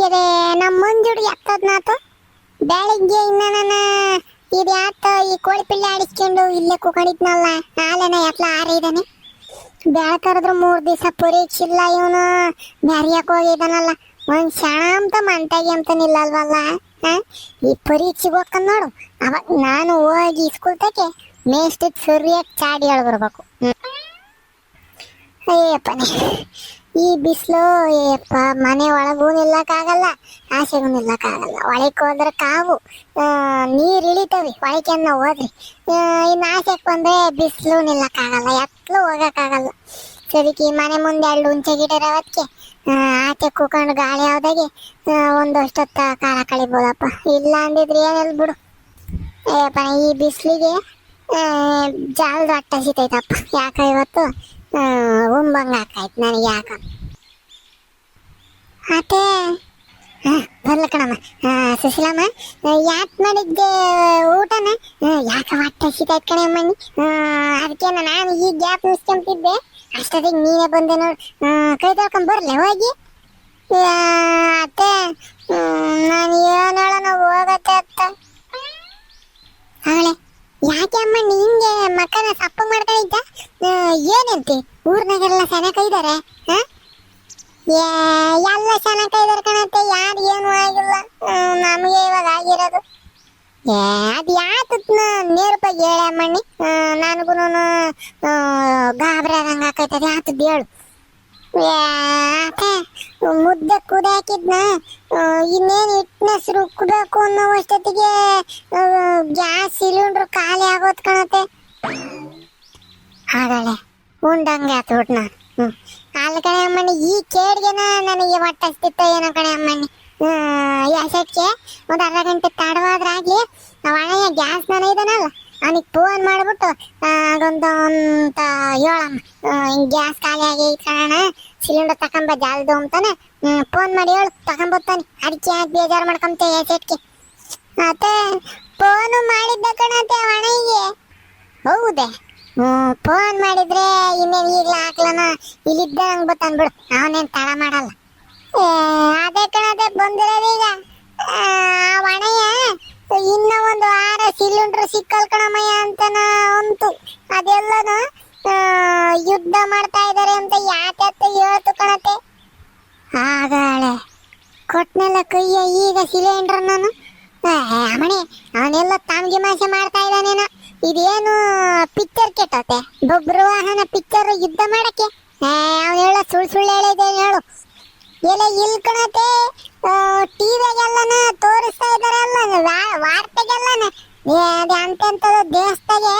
ಇದೆ ನಮ್ಮ ಮಂಜುಡಿ ಎತ್ತದ್ನಾತು ಬೆಳಿಗ್ಗೆ ಇನ್ನ ನನ್ನ ಇದ್ಯಾತ ಈ ಕೋಳಿ ಪಿಳ್ಳೆ ಆಡಿಸ್ಕೊಂಡು ಇಲ್ಲೇ ಕುಕೊಂಡಿದ್ನಲ್ಲ ನಾಳೆನ ಎತ್ಲ ಆರಿದಾನೆ ಬೆಳಕರದ್ರು 3 ದಿವಸ ಪರೀಕ್ಷೆ ಇಲ್ಲ ಇವನು ಬ್ಯಾರಿಯಕ್ ಹೋಗಿದ್ದಾನಲ್ಲ ಒಂದ್ ಕ್ಷಣ ಅಂತ ಮಂಟಾಗಿ ಅಂತ ನಿಲ್ಲಲ್ವಲ್ಲ. ಈ ಪರೀಕ್ಷೆಗೆ ಹೋಗ್ಕೊಂಡ್ ನೋಡು ಅವಾಗ ನಾನು ಹೋಗಿ ಸ್ಕೂಲ್ ತಕ್ಕೆ ಮೇಷ್ಟಿದ್ ಸರಿಯಾಗಿ ಚಾಡಿ ಹೇಳ್ಬರ್ಬೇಕು. ಅಯ್ಯಪ್ಪನೇ ಈ ಬಿಸಿಲು ಏಪ್ಪ ಮನೆ ಒಳಗೂ ನಿಲ್ಲಕ್ಕಾಗಲ್ಲ ಆಸೆಗೂ ನಿಲ್ಲಕ್ಕಾಗಲ್ಲ. ಒಳಕ್ಕೆ ಹೋದ್ರೆ ಕಾವು ನೀರು ಇಳಿತವಿ ಒಳಕ್ಕೆ ನಾವು ಹೋದ್ರಿ. ಇನ್ನು ಆಸೆಗೆ ಬಂದ್ರೆ ಬಿಸಿಲು ನಿಲ್ಲಕ್ಕಾಗಲ್ಲ ಎತ್ಲು ಹೋಗಕ್ಕಾಗಲ್ಲ. ಸರಿಕಿ ಮನೆ ಮುಂದೆ 2 ಹುಂಚೆ ಗಿಡ ಇರೋದಕ್ಕೆ ಆಚೆ ಕೂಕೊಂಡು ಗಾಳಿ ಯಾವ್ದಾಗೆ ಒಂದಷ್ಟೊತ್ತ ಕಾಲ ಕಳಿಬೋದಪ್ಪ. ಇಲ್ಲ ಅಂದಿದ್ರೆ ಏನೆಲ್ಲ ಬಿಡು. ಅಯ್ಯಪ್ಪ ಈ ಬಿಸಿಲಿಗೆ ಜಾಲದ ಅಟ್ಟ ಸಿತೈತಪ್ಪ. ಯಾಕ ಇವತ್ತು ಉಂಬಂಗ ಹಾಕಾಯ್ತು ನನಗೆ ಯಾಕ ಆತೆ ಬರ್ಲ ಕಣಮ್ಮ. ಸುಶೀಲಮ್ಮ ಯಾಕೆ ಮಾಡಿದ್ದೆ ಊಟನ? ಯಾಕ ಹೊಟ್ಟೆ ಹಸಿತಾಯ್ತು ಕಣೆ ಅಮ್ಮನಿ. ಅದಕ್ಕೆ ನಾನು ಈ ಗ್ಯಾಪ್ ನಿಸ್ಕೊಂತಿದ್ದೆ ಅಷ್ಟೊತ್ತಿಗೆ ನೀನೇ ಬಂದೆ ನೋಡು. ಕೈ ತೊಳ್ಕೊಂಡ್ ಬರ್ಲೆ ಹೋಗಿ. ಅತ್ತೆ ನಾನು ಏನೋಳ ಹೋಗತ್ತೆ ಅತ್ತ ಅವಳೆ. ಯಾಕೆ ಅಮ್ಮ ನಿಂಗೆ ಮಕ್ಕನ ಸಪ್ಪ ಮಾಡ್ಕೊಂಡಿದ್ದ? ಏನಂತೆ ಊರ್ನಾಗೆಲ್ಲ ಸೆನಕ ಇದ್ದಾರೆ? ಎಲ್ಲ ಸೆನಕ ಇದಾರೆ ಕಣತ್ತೆ. ಯಾರು ಏನು ಆಗಿಲ್ಲ ನಮಗೆ ಇವಾಗ ಆಗಿರೋದು. ಅದು ಯಾತತ್ನ ನೇರಪಾಗಿ ಹೇಳ ಅಮ್ಮಣ್ಣಿ. ನನಗೂ ಗಾಬರಿ ಆದಂಗೆ ಹಾಕೈತದೆ ಯಾತದ್ದು ಹೇಳು. ಮುದ್ದೆ ಕುದಿ ಹಾಕಿದ್ನ ಇನ್ನೇನು ಹಿಟ್ನೆಸ್ ರುಕ್ಕಬೇಕು ಅನ್ನೋ ಅಷ್ಟೊತ್ತಿಗೆ ಗ್ಯಾಸ್ ಸಿಲಿಂಡ್ರ್ ಖಾಲಿ ಆಗೋದ್ ಕಣತೆ. ಹಾಗಳೆ ಉಂಡಂಗೆ ಆತು ಬಿಟ್ಟು ನಾನು. ಅಲ್ಲಿ ಕಣೆ ಅಮ್ಮಣ್ಣಿ ಈ ಕೇಡ್ಗೆನ ನನಗೆ ಹೊಟ್ಟೆ ಹಸ್ತಿತ್ತ ಏನೋ ಕಣೆ ಅಮ್ಮಣ್ಣಿ. ಯಾಸಕ್ಕೆ ಒಂದು ಅರ್ಧ ಗಂಟೆ ತಡವಾದ್ರಾಗ್ಲಿ ನಾವು ಅಣ್ಣಯ್ಯ ಗ್ಯಾಸ್ ನಾನು ಇದ್ದಾನಲ್ಲ ಅವನಿಗೆ ಫೋನ್ ಮಾಡಿಬಿಟ್ಟು ಅದೊಂದು ಅಂತ ಹೇಳಮ್ಮ ಗ್ಯಾಸ್ ಖಾಲಿ ಆಗಿ ಕಾರಣ ಸಿಲಿಂಡರ್ ತಗೊಂಬ ಜಾಲ್ದು ಅಂತಾನೆ ಫೋನ್ ಮಾಡಿ ಹೇಳು ತಗೊಂಬರ್ತಾನೆ. ಅದಕ್ಕೆ ಯಾಕೆ ಬೇಜಾರು ಮಾಡ್ಕೊಂತೆ ಯಾಸಕ್ಕೆ. ಮತ್ತೆ ಫೋನು ಮಾಡಿದ್ದ ಕಣತೆ ಅಣ್ಣಯ್ಯಗೆ. ಹೌದೇ? ಫೋನ್ ಮಾಡಿದ್ರೆ ಇನ್ನೇನು ಈಗಲ ಹಾಕ್ಲನ ಇಲ್ಲಿದ್ದ ನಂಗೆ ಬರ್ತಾನೆ ಬಿಡು. ಅವನೇನು ತಡ ಮಾಡಲ್ಲ. ಅದೇ ಕಣತೆ ಬಂದಿರೋದೀಗ ಅಣ್ಣಯ್ಯ ಇನ್ನ ಒಂದು 6 ಸಿಲಿಂಡರ್ ಸಿಕ್ಕಲ್ ಕಣಮಯ್ಯ ಅಂತನ ಅಂತು. ಅದೆಲ್ಲನು ಯುದ್ಧ ಮಾಡ್ತಾ ಇದಾರೆ ಅಂತ ಯಾಕೆ ಹೇಳ್ತು ಕಣತೆ. ಹಾಗಾಳೆ ಕೊಟ್ನೆಲ್ಲ ಕೈಯ ಈಗ ಸಿಲಿಂಡರ್ ನಾನು ಅಮ್ಮಣಿ ಅವನೆಲ್ಲ ತಾಮ್ಗೆ ಮಾಸೆ ಮಾಡ್ತಾ ಇದ್ದಾನೇನ. ಇದೇನು ಪಿಕ್ಚರ್ ಕೆಟ್ಟತೆ ಬೊಬ್ರು ವಾಹನ ಪಿಕ್ಚರ್ ಯುದ್ಧ ಮಾಡಕ್ಕೆ ಅವನೆಲ್ಲ ಸುಳ್ಳು ಹೇಳಿದೆ ಹೇಳು. ಎಲ್ಲ ಇಲ್ಲಿ ಕಣತೆ ಟಿವಿಗೆಲ್ಲನ ತೋರಿಸ್ತಾ ಇದಾರಲ್ಲ ವಾರ್ತೆಗೆಲ್ಲನ ಅಂತೆಂಥದ್ದು ದೇಶದಾಗೆ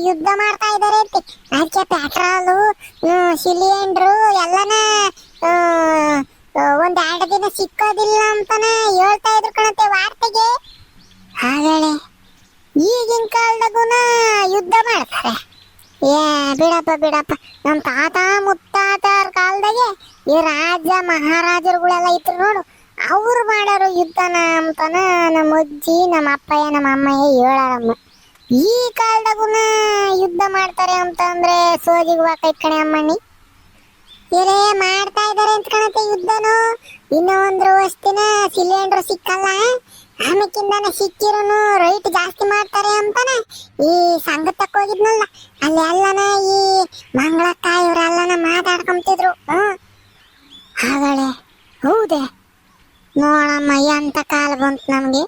ಯುದ್ಧ ಮಾಡ್ತಾ ಇದಾರೆ ಅಂತ. ಅದಕ್ಕೆ ಪೆಟ್ರೋಲು ಸಿಲಿಂಡ್ರು ಎಲ್ಲನ 1-2 ದಿನ ಸಿಕ್ಕೋದಿಲ್ಲ ಅಂತಾನೆ ಹೇಳ್ತಾ ಇದ್ರು ಕಣತೆ ವಾರ್ತೆಗೆ. ಹಾಗಳೆ ಈಗಿನ ಕಾಲದಾಗುನ ಯುದ್ಧ ಮಾಡ್ತಾರೆ. ಬಿಡಪ್ಪ ನಮ್ಮ ತಾತ ಮುತ್ತಾತರ ಕಾಲದಾಗೆ ಈ ರಾಜ ಮಹಾರಾಜರುಗಳೆಲ್ಲ ಇದ್ರು ನೋಡು ಅವ್ರು ಮಾಡೋರು ಯುದ್ಧನ ಅಂತಾನ ನಮ್ಮ ಅಜ್ಜಿ ನಮ್ಮ ಅಪ್ಪಯ್ಯ ನಮ್ಮ ಅಮ್ಮಯ್ಯ ಹೇಳಾರಮ್ಮ. ಈ ಕಾಲದಾಗುನ ಯುದ್ಧ ಮಾಡ್ತಾರೆ ಅಂತಂದ್ರೆ ಸೋಜಿಗೆ ಹಾಕೈತ್ ಕಣೆ ಅಮ್ಮಣ್ಣಿ. ಏನೇ ಮಾಡ್ತಾ ಇದಾರೆ ಅಂತ ಕಣತೆ ಯುದ್ಧನು. ಇನ್ನ ಒಂದು ವರ್ಷದಿನ ಸಿಲಿಂಡರ್ ಸಿಕ್ಕಲ್ಲ ಆಮೇಕಿಂದಾನೆ ಸಿಕ್ಕಿರೋನು ರೈಟ್ ಜಾಸ್ತಿ ಮಾಡ್ತಾರೆ ಅಂತಾನೆ ಈ ಸಂಗತಕ್ಕೆ ಹೋಗಿದ್ನಲ್ಲ ಅಲ್ಲಿ ಎಲ್ಲನ ಈ ಮಂಗಳಕ್ಕ ಇವರೆಲ್ಲನ ಮಾತಾಡ್ಕೊಂತಿದ್ರು. ಹಾಗಳೆ ಹೌದೇ ನೋಡಮ್ಮ ಎಂತ ಕಾಲ ಬಂತು ನಮ್ಗೆ.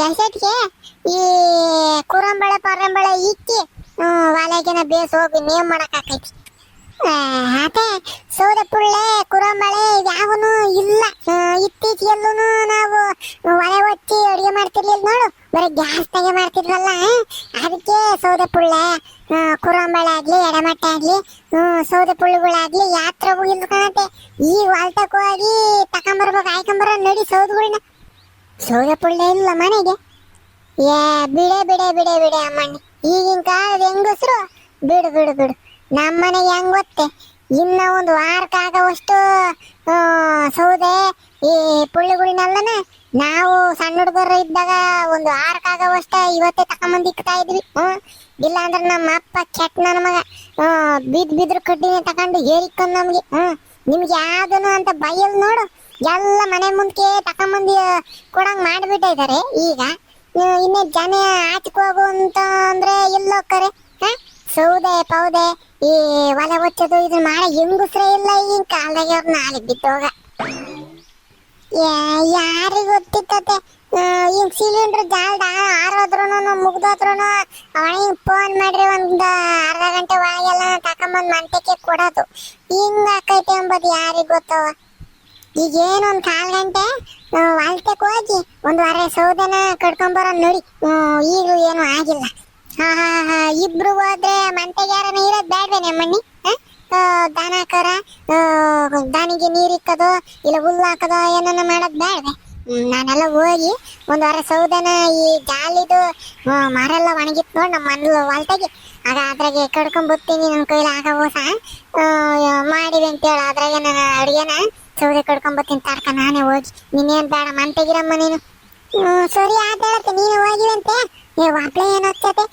ಎಸೆಟ್ಗೆ ಈ ಕುರಂಬಳೆ ಪರಂಬಳೆ ಇಕ್ಕಿ ಒಲೆಗೆನ ಬೇಸ್ ಹೋಗಿ ನೇಮ್ ಮಾಡಕ್ ಆಕೈತಿ. ಅದೇ ಸೌದೆ ಪುಳ್ಳೆ ಕುರಂಬಳೆ ಯಾವನು ಇಲ್ಲ. ಇತ್ತೀಚೆಗೆಲ್ಲೂ ನಾವು ಒಲೆ ಹೊಚ್ಚಿ ಅಡುಗೆ ಮಾಡ್ತಿರ್ಲಿಲ್ಲ ನೋಡು, ಬರೀ ಗ್ಯಾಸ್ ತೆಗೆ ಮಾಡ್ತಿದ್ವಲ್ಲ. ಅದಕ್ಕೆ ಸೌದೆ ಪುಳ್ಳೆ ಕುರಂಬಳೆ ಆಗ್ಲಿ ಎಡಮಟ್ಟೆ ಆಗ್ಲಿ ಸೌದೆ ಪುಳ್ಳುಗಳಾಗ್ಲಿ ಯಾತ್ರೆಗೂ ಇಲ್ಲ ಕಾಣತ್ತೆ. ಈಗ ಹೊಲ್ತಕ್ಕೆ ಹೋಗಿ ತಕೊಂಬರ್ಬೇಕು ಆಯ್ಕೊಂಬರ ನಡಿ ಸೌದೆಗಳ್ನ. ಸೌದೆ ಪುಳ್ಳೆ ಇಲ್ಲ ಮನೆಗೆ. ಬಿಡೆ ಅಮ್ಮಣ್ಣಿ ಈಗಿನ ಕಾಲದ ಹೆಂಗಸರು ಬಿಡು. ನಮ್ಮನೆಗೆ ಹೆಂಗ್ ಗೊತ್ತೆ ಇನ್ನ ಒಂದು ವಾರಕ್ಕಾಗವಷ್ಟು ಸೌದೆ ಈ ಪುಳ್ಳುಗಳನ್ನೆಲ್ಲನ ನಾವು ಸಣ್ಣ ಹುಡುಗರು ಇದ್ದಾಗ ಒಂದು ವಾರಕ್ಕಾಗವಷ್ಟ ಇವತ್ತೇ ತಕೊಂಬಂದಿಕ್ತಾ ಇದ್ವಿ. ಇಲ್ಲ ಅಂದ್ರೆ ನಮ್ಮ ಅಪ್ಪ ಕೆಟ್ಟ ನನ್ನ ಮಗ ಬಿದ್ರು ಕಡ್ಡಿನೇ ತಕೊಂಡು ಏರಿಕೊಂಡು ನಮ್ಗೆ. ನಿಮ್ಗೆ ಯಾವ್ದನು ಅಂತ ಬೈಯಲ್ ನೋಡು ಎಲ್ಲ ಮನೆ ಮುಂದಕ್ಕೆ ತಕೊಂಬಂದು ಕೊಡಂಗ್ ಮಾಡ್ಬಿಟ್ಟಿದ್ದಾರೆ ಈಗ. ಇನ್ನೇ ಜನ ಆಚಕ್ ಹೋಗು ಅಂತ ಅಂದ್ರೆ ಎಲ್ಲಿ ಹೋಗ್ತಾರೆ? ಸೌದೆ ಪೌದೆ ಈ ಒಲೆ ಹೊಚ್ಚೋದು ಇದು ಮಾಡ ಹೆಂಗುಸ್ರೇ ಇಲ್ಲ ಈಗಿನ ಕಾಲದಾಗ. ಅವ್ರ ನಾಲಿಗೆ ಬಿದ್ದೋಗ ಯಾರಿಗ ಗೊತ್ತಿತ್ತತೆ. ಈಗ ಸಿಲಿಂಡರ್ ಜಾಲ್ದ ಆರೋದ್ರು ಮುಗ್ದೋದ್ರು ಅವನಿಗೆ ಫೋನ್ ಮಾಡ್ರಿ ಒಂದ್ ಅರ್ಧ ಗಂಟೆ ಒಳಗೆಲ್ಲ ತಕೊಂಬಂದ್ ಮಂಟಕ್ಕೆ ಕೊಡೋದು. ಹಿಂಗ ಆಕೈತೆ ಎಂಬುದು ಯಾರಿಗ ಗೊತ್ತವ. ಈಗ ಏನೊಂದ್ 1/4 ಗಂಟೆ ಹೊಲ್ತಕ್ ಹೋಗಿ ಒಂದ್ ವಾರ ಸೌದೆನ ಕಡ್ಕೊಂಬರ ನೋಡಿ. ಈಗಲೂ ಏನು ಆಗಿಲ್ಲ. ಇಬ್ರು ಹೋದ್ರೆ ಮಂಟೆಗೆ ಯಾರನ್ನ ಇರೋದ್ ಬೇಡ್ವೇನೆ ಮಣ್ಣಿ? ದನ ಕರ ದನಿಗೆ ನೀರಿಕ್ಕದು ಇಲ್ಲ ಹುಲ್ಲು ಹಾಕದು ಏನನ್ನ ಮಾಡೋದ್ ಬೇಡ್ವೆ? ನಾನೆಲ್ಲ ಹೋಗಿ ಒಂದ್ ವಾರ ಸೌದೆನ ಈ ಜಾಲಿದು ಮರೆಲ್ಲ ಒಣಗಿತ್ ನೋಡ್ ನಮ್ಮ ಮನೇಲಿ ಹೊಲ್ತಾಗಿ. ಆಗ ಅದ್ರಾಗೆ ಕಡ್ಕೊಂಬರ್ತೀನಿ. ನನ್ನ ಕೈಲಿ ಆಗ ಹೊಸ ಮಾಡಿವೆ ಅಂತೇಳಿ ಅದ್ರಾಗೆ ನಾನು ಅಡುಗೆನ ಸೌದೆ ಕಡ್ಕೊಂಬರ್ತೀನಿ ತಡ್ಕ ನಾನೇ ಹೋಗಿ. ನೀನೇನ್ ಬೇಡ ಮಂಟೆಗಿರಮ್ಮ ನೀನು. ಸರಿ ಆತ ಹೇಳತ್ತೆ, ನೀನು ಹೋಗಿವಂತೆ. ವಾಪ್ಲೆ ಏನಾಗ್ತದೆ,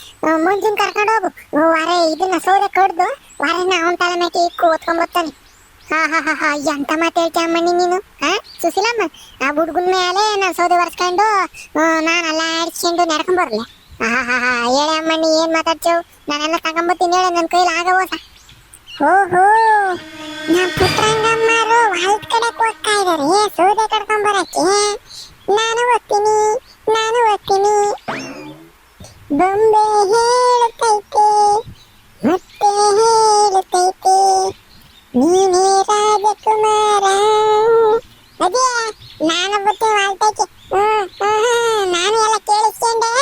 ಮುಂಜಿನ ಕರ್ಕೊಂಡು ಹೋಗು. ವಾರ ಇದನ್ನ ಸೌದೆ ಕಡ್ದು ವಾರನ ಅವನ ತಲೆ ಮೇಲೆ ಇಕ್ಕು ಓದ್ಕೊಂಬರ್ತಾನೆ. ಎಂತ ಮಾತು ಹೇಳ್ತೀಯ ಅಮ್ಮಣ್ಣಿ ನೀನು? ಸುಶೀಲಮ್ಮ, ಆ ಹುಡುಗನ ಮೇಲೆ ನಾನು ಸೌದೆ ಒರೆಸ್ಕೊಂಡು ನಾನೆಲ್ಲ ಆಡ್ಸ್ಕೊಂಡು ನಡ್ಕೊಂಬರ್ಲೆ? ಹೇಳಿ ಅಮ್ಮಣ್ಣಿ, ಏನ್ ಮಾತಾಡ್ತೇವು? ನಾನೆಲ್ಲ ತಗೊಂಬರ್ತೀನಿ ಹೇಳಿ, ನನ್ನ ಕೈಲಿ ಆಗ ಹೋಸ. ಓಹೋ, ನಮ್ಮ ಪುತ್ರಂಗಮ್ಮರು ಹೊಲ್ದ ಕಡೆ ಹೋಗ್ತಾ ಇದಾರೆ ಸೌದೆ ಕಡ್ಕೊಂಬರಕ್ಕೆ. ನಾನು ಓದ್ತೀನಿ. ಬೊಂಬೆ ಹೇಳುತ್ತೈತೆ ಮತ್ತೆ ಹೇಳುತ್ತೈತೆ ನೀನೇ ರಾಜಕುಮಾರ. ಅದೇ ನಾನು ಬತ್ತಿ ಹೊಲ್ತೈತೆ. ನಾನು ಎಲ್ಲ ಕೇಳಿಸ್ಕೊಂಡೆ.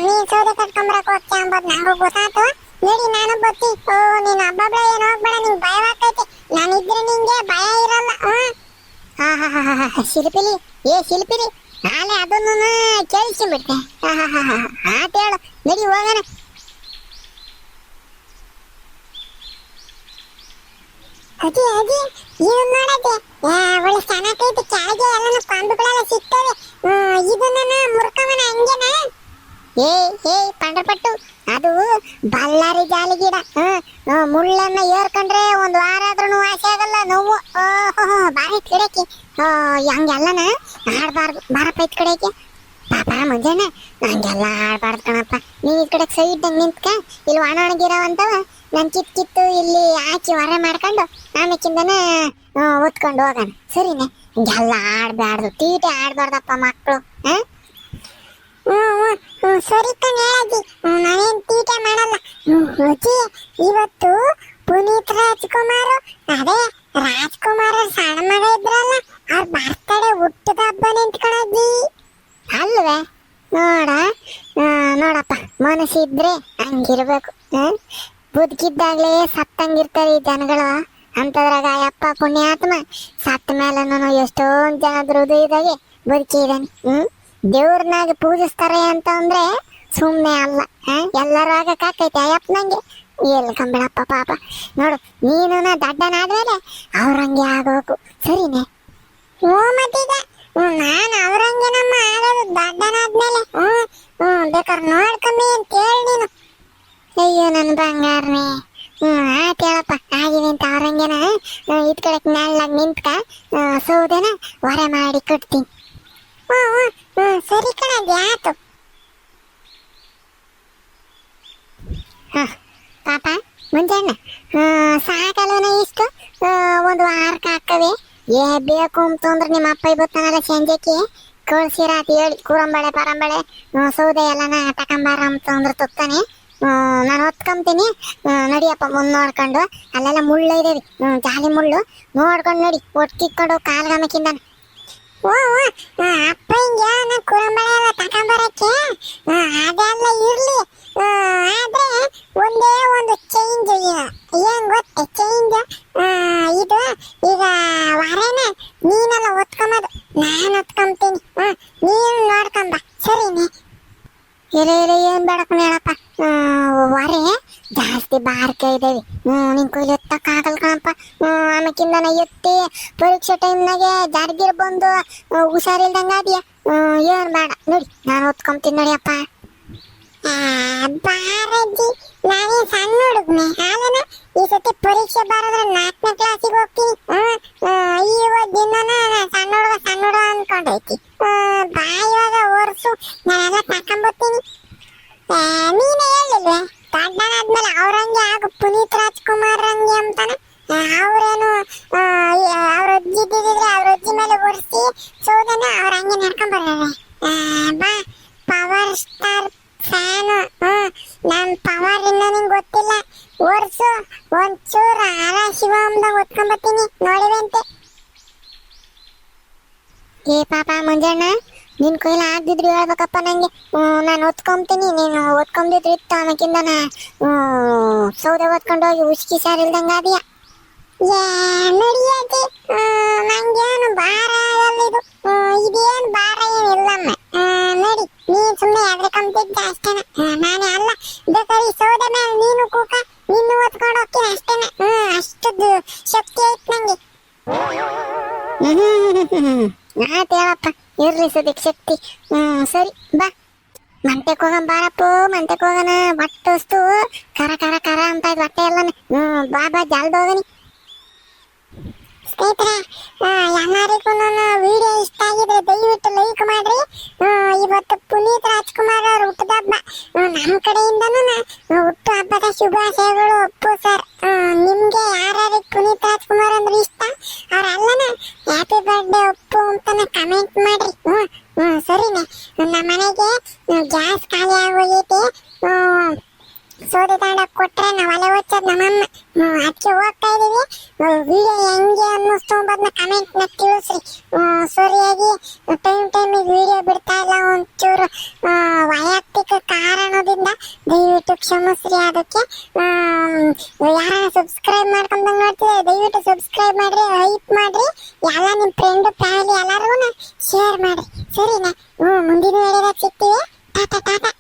ನೀನ್ ಸೌದೆ ಕಟ್ಕೊಂಬರಕ್ ಹೋಗ್ತಾ ಅಂಬದ್ ನಂಗೂ ಗೊತ್ತಾತು. ನೋಡಿ ನಾನು ಬತ್ತಿ. ನೀನು ಹಬ್ಬ ಏನು ಹೋಗ್ಬೇಡ, ನಿಂಗೆ ಭಯವಾಗ್ತೈತೆ. ನಾನಿದ್ರೆ ನಿಂಗೆ ಭಯ ಇರಲ್ಲ. ಶಿಲ್ಪಿಲಿ, ಶಿಲ್ಪಿಲಿ, ನಾಳೆ ಅದನ್ನು ಕೇಳಿಸ್ಕೊಂಡ್ಬಿಡ್ತೆ. ಆತ ಹೇಳು, ನಡಿ ಹೋಗೋಣ. ಅದೇ ಇದು ನೋಡತ್ತೆ, ಒಳ್ಳೆ ಚೆನ್ನಾಗೈತೆ. ಕೆಳಗೆ ಎಲ್ಲ ಕೊಂಬುಗಳೆಲ್ಲ ಸಿಗ್ತವೆ. ಇದನ್ನ ಮುರ್ಕವನ ಹಂಗೆನ? ಪಂಡ್ರಪಟ್ಟು, ಅದು ಬಳ್ಳಾರಿ ಜಾಲಿ ಗಿಡ. ಮುಳ್ಳನ್ನ ಏರ್ಕೊಂಡ್ರೆ ಒಂದ್ ವಾರ ಆದ್ರೂ ವಾಸಿ ಆಗಲ್ಲ ನೋವು. ಬಾರಿ ಗಿಡಕ್ಕೆ ಹಂಗೆಲ್ಲನ ಆಡ್ಬಾರ್ದು. ಬಾರಪ್ಪ ಇದ್ ಕಡೆಗೆ. ಪಾಪ ಮುಂಜಾನೆ ಹಂಗೆಲ್ಲ ಆಡ್ಬಾರ್ದು ಕಣಪ್ಪ. ನೀವ್ ಈ ಕಡೆ ಸೈಡ್ ನಿಂತ್ಕ, ಇಲ್ಲಿ ಒಣಗಿರವಂತವ ನಾನು ಕಿತ್ತು ಇಲ್ಲಿ ಹಾಕಿ ಹೊರ ಮಾಡ್ಕೊಂಡು ಆಮೇಕಿಂದನ ಒತ್ಕೊಂಡು ಹೋಗೋಣ. ಸರಿನೇ? ಹಿಂಗೆಲ್ಲ ಆಡ್ಬಾರ್ದು, ತೀಟೆ ಆಡ್ಬಾರ್ದಪ್ಪ ಮಕ್ಕಳು. ಸರಿ ಕಣ್ ಹೇಳಜ್ಜಿ, ನಾನೇನ್ ತೀಟೆ ಮಾಡಲ್ಲ. ಅಜ್ಜಿ, ಇವತ್ತು ಪುನೀತ್ ರಾಜ್ಕುಮಾರ್, ಅದೇ ರಾಜ್ಕುಮಾರ್ ಸಣ್ಣ ಮಗ ಇದ್ರಲ್ಲ, ಅವ್ರ ಬರ್ತಡೆ ಹುಟ್ಟದ ಹಬ್ಬ ನಿಂತ್ಕೊಳಜ್ಜಿ. ಅಲ್ವೇ? ನೋಡಪ್ಪ, ಮನಸ್ಸಿದ್ರೆ ಹಂಗಿರ್ಬೇಕು. ಬದುಕಿದ್ದಾಗ್ಲೇ ಸತ್ತಂಗಿರ್ತಾರೆ ಈ ಜನಗಳು. ಅಂತದ್ರಾಗ ಅಪ್ಪ ಪುಣ್ಯಾತ್ಮ ಸತ್ತ ಮೇಲೆ ಎಷ್ಟೊಂದ್ ಜನದ ಹೃದಯದಾಗೆ ಬದುಕಿದ್ದಾನೆ. ದೇವ್ರನಾಗ ಪೂಜಿಸ್ತಾರೆ ಅಂತ ಅಂದ್ರೆ ಸುಮ್ನೆ ಅಲ್ಲ. ಎಲ್ಲರೂ ಆಗಕ್ಕಾಕೈತೆ ಅಯ್ಯಪ್ಪನಂಗೆ? ಎಲ್ಲಿ ಕಂಬಿಳಪ್ಪ ಪಾಪ. ನೋಡು, ನೀನು ದಡ್ಡನಾದ್ಮೇಲೆ ಅವ್ರಂಗೆ ಆಗೋಕು. ಸರಿನೇ? ಮತ್ತೀಗ ನಾನು ಅವ್ರಂಗೆ ನಮ್ಮ ಆಗೋದು ದಡ್ಡನಾದ್ಮೇಲೆ. ಬೇಕಾದ್ರೆ ನೋಡ್ಕಮ್ಮಿ ಅಂತ ಹೇಳಿ ನೀನು. ಅಯ್ಯೋ ನನ್ನ ಬಂಗಾರನೇ. ಆಯ್ತು ಹೇಳಪ್ಪ, ಆಗಿವೆ ಅಂತ ಅವ್ರಂಗೆನ ಇದ್ ಕಡೆಕ್ ನೆಳ್ಳಾಗ ನಿಂತ್ಕ ಸೌದೆನ ಹೊರ ಮಾಡಿ ಕೊಡ್ತೀನಿ. ಸರಿ ಕಣಜ್ಜಿ, ಆಯ್ತು. ಪಾಪ ಮುಂಜಾನೆ ಸಾಕಲ್ವನ ಇಷ್ಟು? ಒಂದು ವಾರಕ್ಕೆ ಹಾಕವೆ. ಬೇಕು ಅಂತಂದ್ರೆ ನಿಮ್ಮ ಅಪ್ಪ ಇವತ್ತನಲ್ಲ ಸಂಜೆಗೆ ಕಳ್ಸಿರಾತ ಹೇಳಿ, ಕೂರಂಬಳೆ ಪರಂಬಳೆ ಸೌದೆ ಎಲ್ಲನ ತಕೊಂಬಾರ ಅಂತಂದ್ರೆ ತುತ್ತಾನೆ. ನಾನು ಹೊತ್ಕೊಂತೀನಿ. ನಡಿಯಪ್ಪ ಮುಂದೆ ನೋಡ್ಕೊಂಡು. ಅಲ್ಲೆಲ್ಲ ಮುಳ್ಳು ಇದೇವಿ, ಜಾಲಿ ಮುಳ್ಳು ನೋಡ್ಕೊಂಡು ನಡಿ. ಒಟ್ಟಿಕೊಂಡು ಕಾಲ್ಗಮಕ್ಕಿಂದ ಅಪ್ಪ ಹಿಂಗೆ ಕೂರಂಬಳೆ ಎಲ್ಲ ತಕೊಂಬರಕ್ಕೆ ಅದೆಲ್ಲ ಇರ್ಲಿ. ಆದ್ರೆ ಒಂದೇ ಒಂದು ಚೇಂಜ್. ಏನ್ ಗೊತ್ತೆ ಚೇಂಜ್? ಇದು ಈಗ ವಾರೇನ ನೀನೆಲ್ಲ ಒತ್ಕೊಂಬದು, ನಾನು ಒತ್ಕೊಂತೀನಿ. ನೀನು ನೋಡ್ಕೊಂಬ. ಸರಿನೇ? ಏನ್ ಬೇಡಕ್ಕ ಹೇಳಪ್ಪ. ವಾರೆ ಜಾಸ್ತಿ ಬಾರ್ಕೆ ಇದ್ದೇವೆ. ನಿನ್ ಕೈಲಿ ಎತ್ತಕ್ಕಾಗಲ್ಲ ಕಣಪ್ಪ. ಆಮೇಕಿಂದ ಎತ್ತಿ ಪರೀಕ್ಷೆ ಟೈಮ್ನಾಗೆ ಜಾರ್ಗಿರ್ ಬಂದು ಹುಷಾರಿಲ್ದಂಗ ಅದಿಯ. ಏನ್ ಬೇಡ ನೋಡಿ, ನಾನು ಒತ್ಕೊಂತೀನಿ ನಡಿಯಪ್ಪ. ಬಾರಜ್ಜಿ, ನಾನೇ ಸಣ್ಣ ಹುಡುಗ್ನೆ ಹಾಲನ. ಈ ಸತಿ ಪರೀಕ್ಷೆ ಬರೋದ್ರೆ 4ನೇ ಕ್ಲಾಸಿಗೆ ಹೋಗ್ತೀನಿ. ಇವತ್ತು ದಿನ ರಾಜ್ಕುಮಾರ್ ಹಂಗೆ ಅಂತಾನೆ. ಅವ್ರೇನು ಅವ್ರ ಅಜ್ಜಿ ಇದ್ದಿದ್ರೆ ಅವ್ರ ಅಜ್ಜಿ ಮೇಲೆ ಒರೆಸಿ ಸೌದನ ಅವ್ರ ಹಂಗೆ ನಡ್ಕೊಂಡ್ ಬರ್ತಾರೆ. ಬಾ ಪವರ್ ಸ್ಟಾರ್ ಫ್ಯಾನು. ನನ್ ಪವರ್ ಇನ್ನೂ ನಿಂಗೆ ಗೊತ್ತಿಲ್ಲ. ಒರ್ಸು ಒಂಚೂರು ಆರ ಶಿವಮ್ದಾಗ ಒತ್ಕೊಂಬತ್ತೀನಿ ನೋಡಿವಂತೆ. ಏ ಪಾಪ ಮಂಜಣ್ಣ, ನಿನ್ ಕೈಲಿ ಆಗ್ದಿದ್ರು ಹೇಳ್ಬೇಕಪ್ಪ ನಂಗೆ. ನಾನು ಒತ್ಕೊಂತೀನಿ, ನೀನು ಒತ್ಕೊಂಬಿದ್ರು ಇತ್ತು ಆಮೇಕಿಂದ ಸೌದೆ ಒತ್ಕೊಂಡು ಹೋಗಿ ಉಸ್ಕಿ ಸಾರ್ ಇಲ್ದಂಗ ಅದೀಯ. ನಡಿಯತಿ ನಂಗೇನು ಭಾರ ಆಗಲ್ಲ ಇದು. ಇದೇನು ಭಾರ ಏನಿಲ್ಲಮ್ಮ. ನಡಿ, ನೀನ್ ಸುಮ್ಮನೆ ಅದ್ರ ಕಂಪಿದ್ದ ಅಷ್ಟೇನ. ನಾನೇ ಅಲ್ಲ ಬೇಕಾದ್ರೆ ಸೌದೆ ಮೇಲೆ ನೀನು ಕೂಕ ನಿನ್ನು ಒತ್ಕೊಂಡು ಹೋಗ್ತೀನಿ ಅಷ್ಟೇನ. ಅಷ್ಟದ್ದು ಶಕ್ತಿ ಐತ್ ನಂಗೆ. ಆಯ್ತು ಹೇಳಪ್ಪ, ಇರ್ಲಿ ಸದ್ಯಕ್ಕೆ ಶಕ್ತಿ. ಸರಿ ಬಾ, ಮಂಟೆಗೆ ಹೋಗೋಣ ಬಾರಪ್ಪು. ಮಂಟೆಗೆ ಹೋಗೋಣ. ಬಟ್ಟಸ್ತು ಕರ ಕರ ಕರ ಅಂತ ಇದ್ ಬಟ್ಟೆ ಎಲ್ಲಾನು. ಬಾ ಬಾ ಜಲ್ದ ಹೋಗನಿ. ಸ್ನೇಹಿತರೆ, ಎಲ್ಲರಿಗೂ ವಿಡಿಯೋ ಇಷ್ಟ ಆಗಿದ್ರೆ ದಯವಿಟ್ಟು ಲೈಕ್ ಮಾಡ್ರಿ. ಇವತ್ತು ಪುನೀತ್ ರಾಜ್ಕುಮಾರ್ ಅವ್ರ ಹುಟ್ಟುಹಬ್ಬ. ನಮ್ಮ ಕಡೆಯಿಂದನೂ ಹುಟ್ಟು ಹಬ್ಬದ ಶುಭಾಶಯಗಳು ಅಪ್ಪು ಸರ್. ನಿಮ್ಗೆ ಯಾರ್ಯಾರಿಗೆ ಪುನೀತ್ ರಾಜ್ಕುಮಾರ್ ಅಂದ್ರೆ ಇಷ್ಟ ಅವ್ರೆಲ್ಲನ ಹ್ಯಾಪಿ ಬರ್ಡೇ ಅಪ್ಪು ಅಂತಾನೆ ಕಮೆಂಟ್ ಮಾಡ್ರಿ. ಸರಿನೇ. ನಮ್ಮ ಮನೆಗೆ ಗ್ಯಾಸ್ ಖಾಲಿ ಆಗೋಗೈತೆ. ಸೋದೆ ತಾಂಡಕ್ ಕೊಟ್ರೆ ನಾವು ಅಲೆ ಓದ್ಸೋದು ನಮ್ಮಮ್ಮ. ಅದಕ್ಕೆ ಹೋಗ್ತಾ ಇದೀವಿ. ವಿಡಿಯೋ ಹೆಂಗೆ ಅನ್ನಿಸ್ತು ಅಂಬದನ್ನ ಕಮೆಂಟ್ನ ತಿಳಿಸ್ರಿ. ಸರಿಯಾಗಿ ಟೈಮಿಗೆ ವಿಡಿಯೋ ಬಿಡ್ತಾ ಇಲ್ಲ, ಒಂಚೂರು ವೈಯಕ್ತಿಕ ಕಾರಣದಿಂದ ದಯವಿಟ್ಟು ಕ್ಷಮಿಸ್ರಿ. ಅದಕ್ಕೆ ಯಾರನ್ನ ಸಬ್ಸ್ಕ್ರೈಬ್ ಮಾಡ್ಕೊಂಡಂಗೆ ನೋಡ್ತಿದ್ರೆ ದಯವಿಟ್ಟು ಸಬ್ಸ್ಕ್ರೈಬ್ ಮಾಡ್ರಿ, ಹೈಪ್ ಮಾಡ್ರಿ. ಎಲ್ಲ ನಿಮ್ಮ ಫ್ರೆಂಡು ಫ್ಯಾಮಿಲಿ ಎಲ್ಲರಿಗೂ ಶೇರ್ ಮಾಡ್ರಿ. ಸರಿನಾ? ಮುಂದಿನ ವಿಡಿಯೋದಾಗ ಸಿಗ್ತೀವಿ. ಟಾಟಾ ಟಾಟಾ.